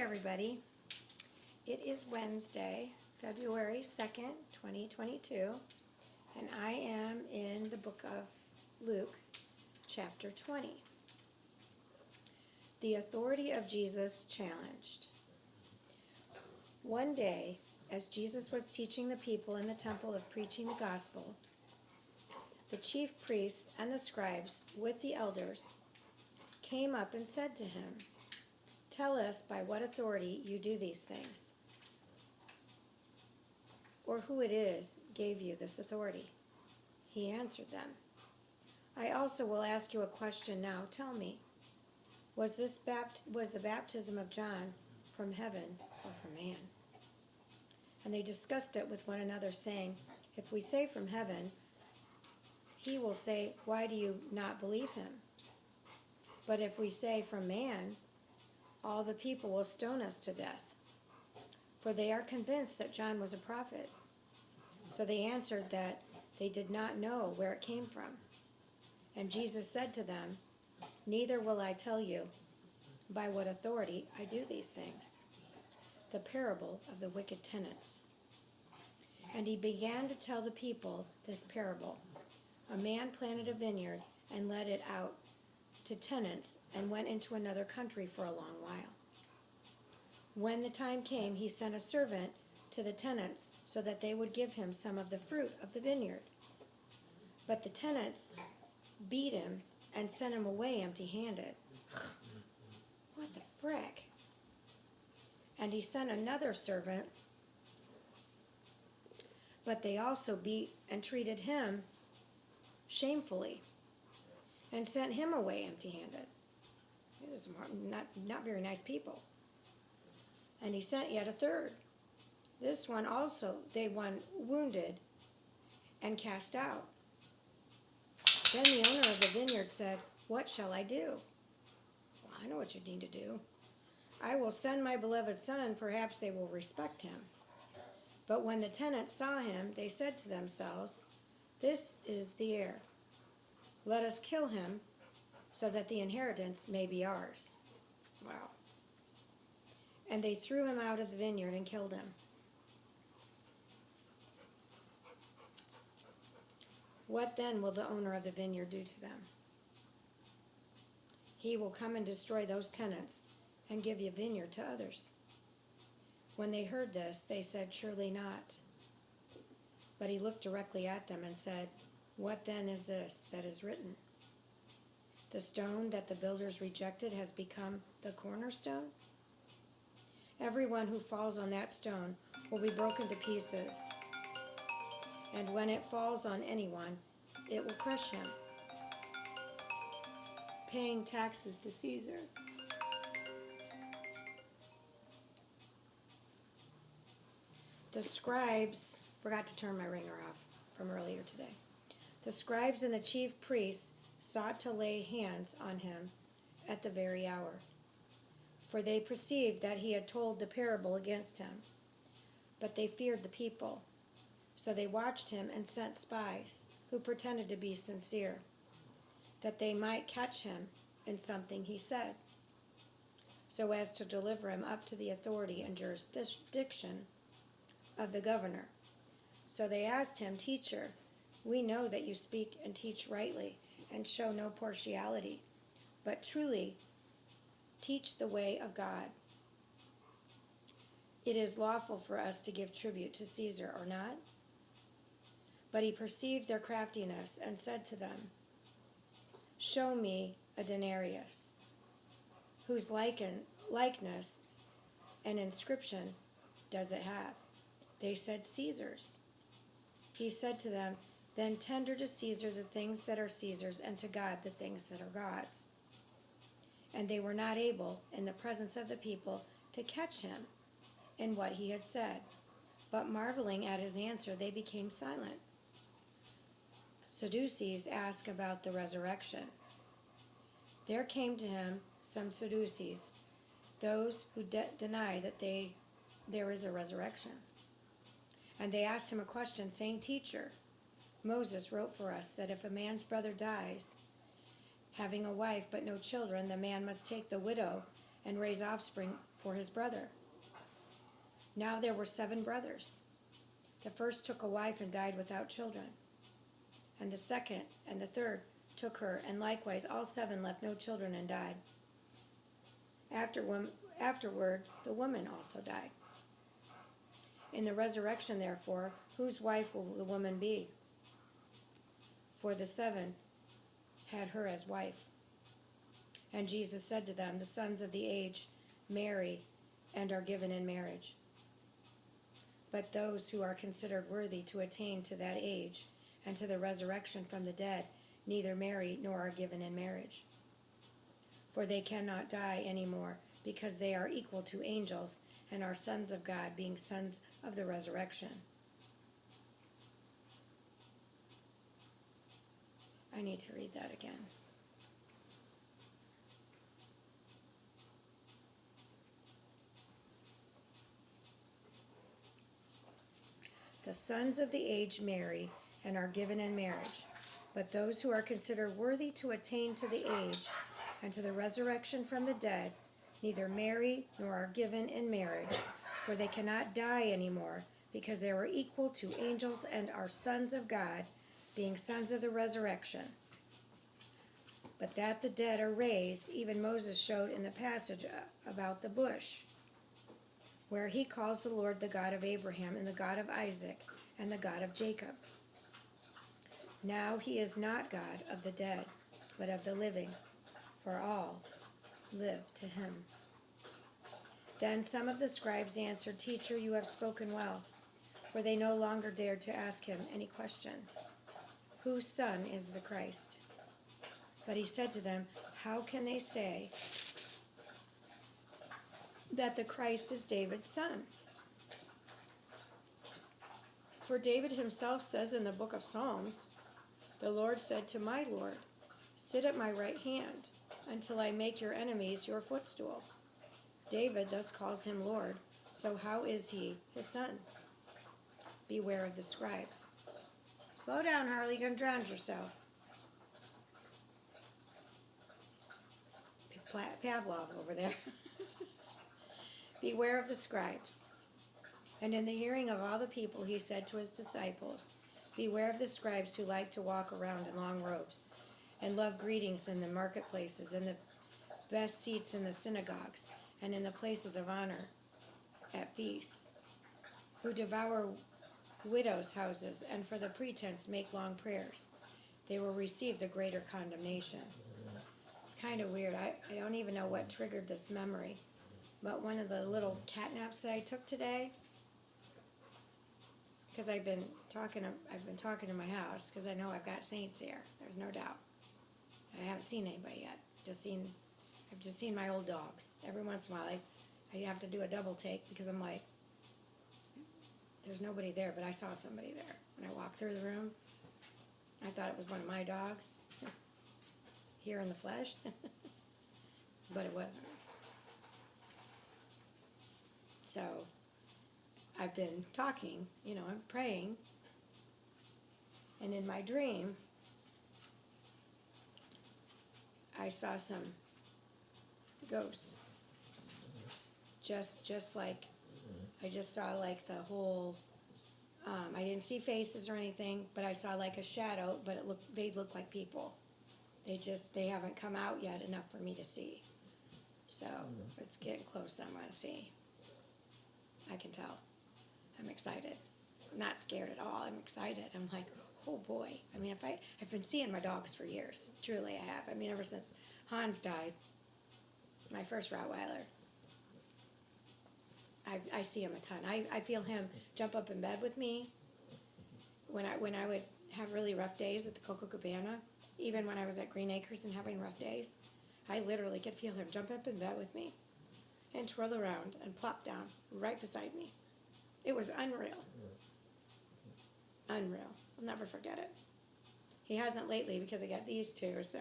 everybody. It is Wednesday, February 2nd, 2022, and I am in the book of Luke, chapter 20. The authority of Jesus challenged. One day, as Jesus was teaching the people in the temple of preaching the gospel, the chief priests and the scribes with the elders came up and said to him, "Tell us by what authority you do these things, or who it is gave you this authority." He answered them, "I also will ask you a question now. Tell me, was the baptism of John from heaven or from man?" And they discussed it with one another, saying, "If we say from heaven, he will say, 'Why do you not believe him?' But if we say from man, all the people will stone us to death, for they are convinced that John was a prophet." So they answered that they did not know where it came from. And Jesus said to them, "Neither will I tell you by what authority I do these things." The parable of the wicked tenants. And he began to tell the people this parable. A man planted a vineyard and let it out to tenants and went into another country for a long while. When the time came, he sent a servant to the tenants so that they would give him some of the fruit of the vineyard. But the tenants beat him and sent him away empty-handed. What the frick? And he sent another servant, but they also beat and treated him shamefully and sent him away empty-handed. These are not very nice people. And he sent yet a third. This one also they wounded and cast out. Then the owner of the vineyard said, "What shall I do?" "Well, I know what you need to do. I will send my beloved son, perhaps they will respect him." But when the tenants saw him, they said to themselves, "This is the heir. Let us kill him so that the inheritance may be ours." Wow. And they threw him out of the vineyard and killed him. What then will the owner of the vineyard do to them? He will come and destroy those tenants and give the vineyard to others. When they heard this, they said, "Surely not." But he looked directly at them and said, "What then is this that is written? The stone that the builders rejected has become the cornerstone. Everyone who falls on that stone will be broken to pieces, and when it falls on anyone, it will crush him." Paying taxes to Caesar. The scribes, forgot to turn my ringer off from earlier today. The scribes and the chief priests sought to lay hands on him at the very hour, for they perceived that he had told the parable against him. But they feared the people, so they watched him and sent spies who pretended to be sincere, that they might catch him in something he said, so as to deliver him up to the authority and jurisdiction of the governor. So they asked him, "Teacher, we know that you speak and teach rightly and show no partiality, but truly teach the way of God. It is lawful for us to give tribute to Caesar or not?" But he perceived their craftiness and said to them, "Show me a denarius. Whose likeness and inscription does it have?" They said, "Caesar's." He said to them, "Then tender to Caesar the things that are Caesar's, and to God the things that are God's." And they were not able, in the presence of the people, to catch him in what he had said. But marveling at his answer, they became silent. Sadducees asked about the resurrection. There came to him some Sadducees, those who deny that there is a resurrection. And they asked him a question, saying, "Teacher, Moses wrote for us that if a man's brother dies, having a wife but no children, the man must take the widow and raise offspring for his brother. Now there were 7 brothers. The first took a wife and died without children. And the second and the third took her, and likewise all 7 left no children and died. Afterward, the woman also died. In the resurrection, therefore, whose wife will the woman be? For the 7 had her as wife. And Jesus said to them, the sons of the age marry and are given in marriage. But those who are considered worthy to attain to that age and to the resurrection from the dead neither marry nor are given in marriage. For they cannot die any more, because they are equal to angels and are sons of God, being sons of the resurrection. I need to read that again. The sons of the age marry and are given in marriage, but those who are considered worthy to attain to the age and to the resurrection from the dead neither marry nor are given in marriage, for they cannot die anymore, because they are equal to angels and are sons of God, being sons of the resurrection. But that the dead are raised, even Moses showed in the passage about the bush, where he calls the Lord the God of Abraham and the God of Isaac and the God of Jacob. Now he is not God of the dead, but of the living, for all live to him. Then some of the scribes answered, Teacher, you have spoken well, for they no longer dared to ask him any question. Whose son is the Christ? But he said to them, How can they say that the Christ is David's son? For David himself says in the book of Psalms, the Lord said to my Lord, Sit at my right hand until I make your enemies your footstool. David thus calls him Lord, so how is he his son? Beware of the scribes. Slow down, Harley, you're going to drown yourself. Pavlov over there. Beware of the scribes. And in the hearing of all the people, he said to his disciples, Beware of the scribes who like to walk around in long robes and love greetings in the marketplaces and the best seats in the synagogues and in the places of honor at feasts, who devour widows' houses and for the pretense make long prayers. They will receive the greater condemnation. It's kind of weird. I don't even know what triggered this memory, but one of the little catnaps that I took today, because I've been talking to my house, because I know I've got saints here. There's no doubt. I haven't seen anybody yet. I've just seen my old dogs. Every once in a while, I have to do a double take because I'm like, there's nobody there, but I saw somebody there. When I walked through the room, I thought it was one of my dogs here in the flesh, but it wasn't. So I've been talking, I'm praying, and in my dream, I saw some ghosts. Just like, I just saw like the whole, I didn't see faces or anything, but I saw like a shadow, but they looked like people. They haven't come out yet enough for me to see. So it's getting close that I'm going to see. I can tell. I'm excited. I'm not scared at all. I'm excited. I'm like, oh boy. I mean, I've been seeing my dogs for years. Truly I have. I mean, ever since Hans died, my first Rottweiler. I see him a ton. I feel him jump up in bed with me when I would have really rough days at the Coco Cabana, even when I was at Green Acres and having rough days. I literally could feel him jump up in bed with me and twirl around and plop down right beside me. It was unreal. Unreal. I'll never forget it. He hasn't lately because I got these two, so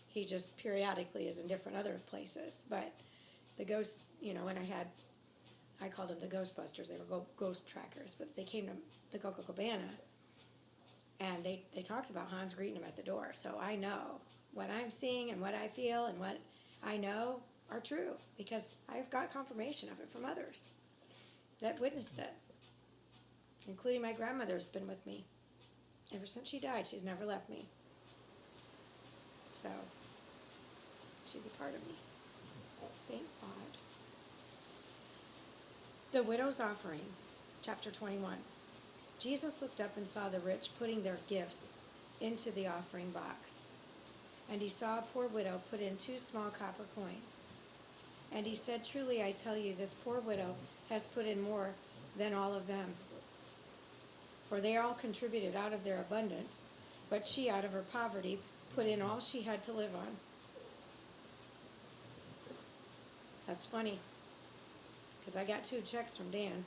he just periodically is in different other places. But the ghost, when I called them the Ghostbusters. They were ghost trackers, but they came to the Coco Cabana, and they talked about Hans greeting him at the door. So I know what I'm seeing and what I feel and what I know. are true, because I've got confirmation of it from others that witnessed it, including my grandmother's been with me. Ever since she died, she's never left me. So, she's a part of me. Thank God. The widow's offering, chapter 21. Jesus looked up and saw the rich putting their gifts into the offering box. And he saw a poor widow put in 2 small copper coins. And he said, "Truly I tell you, this poor widow has put in more than all of them. For they all contributed out of their abundance, but she out of her poverty put in all she had to live on." That's funny, because I got 2 checks from Dan.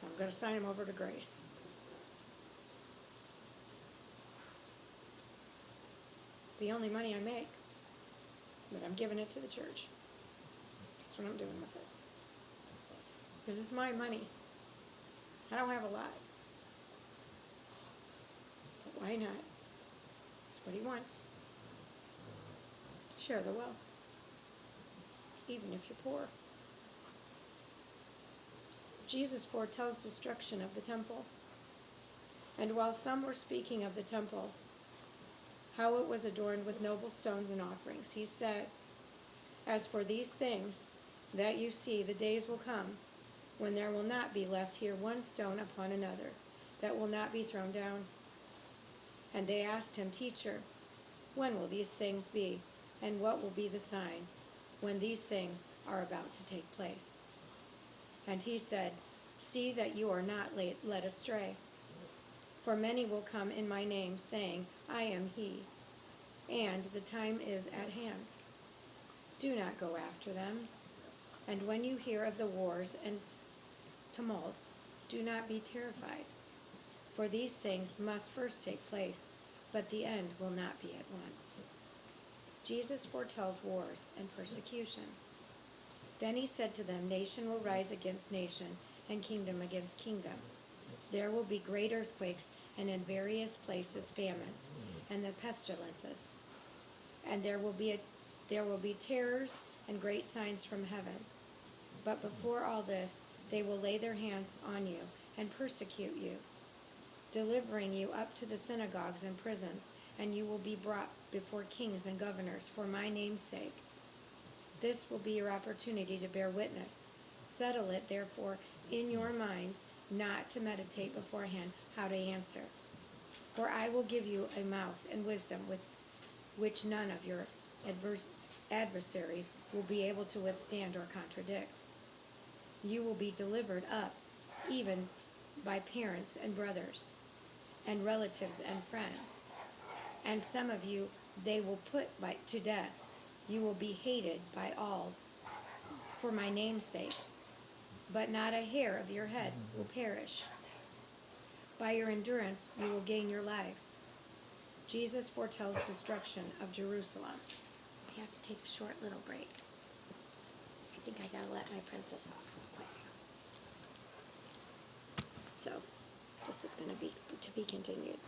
I'm going to sign them over to Grace. It's the only money I make, but I'm giving it to the church. That's what I'm doing with it. Because it's my money. I don't have a lot. But why not? It's what he wants. Share the wealth. Even if you're poor. Jesus foretells destruction of the temple. And while some were speaking of the temple, how it was adorned with noble stones and offerings, he said, "As for these things that you see, the days will come when there will not be left here one stone upon another that will not be thrown down." And they asked him, "Teacher, when will these things be, and what will be the sign when these things are about to take place?" And he said, "See that you are not led astray. For many will come in my name, saying, 'I am he,' and the time is at hand. Do not go after them. And when you hear of the wars and tumults, do not be terrified. For these things must first take place, but the end will not be at once." Jesus foretells wars and persecution. Then he said to them, "Nation will rise against nation, and kingdom against kingdom. There will be great earthquakes, and in various places famines, and the pestilences. And there will be terrors and great signs from heaven. But before all this, they will lay their hands on you and persecute you, delivering you up to the synagogues and prisons, and you will be brought before kings and governors for my name's sake. This will be your opportunity to bear witness. Settle it, therefore, in your minds, not to meditate beforehand how to answer. For I will give you a mouth and wisdom with which none of your adversaries will be able to withstand or contradict. You will be delivered up even by parents and brothers, and relatives and friends. And some of you they will put to death. You will be hated by all for my name's sake, but not a hair of your head will perish. By your endurance you will gain your lives." Jesus foretells destruction of Jerusalem. We have to take a short little break. I think I gotta let my princess off real quick. So, this is gonna be to be continued.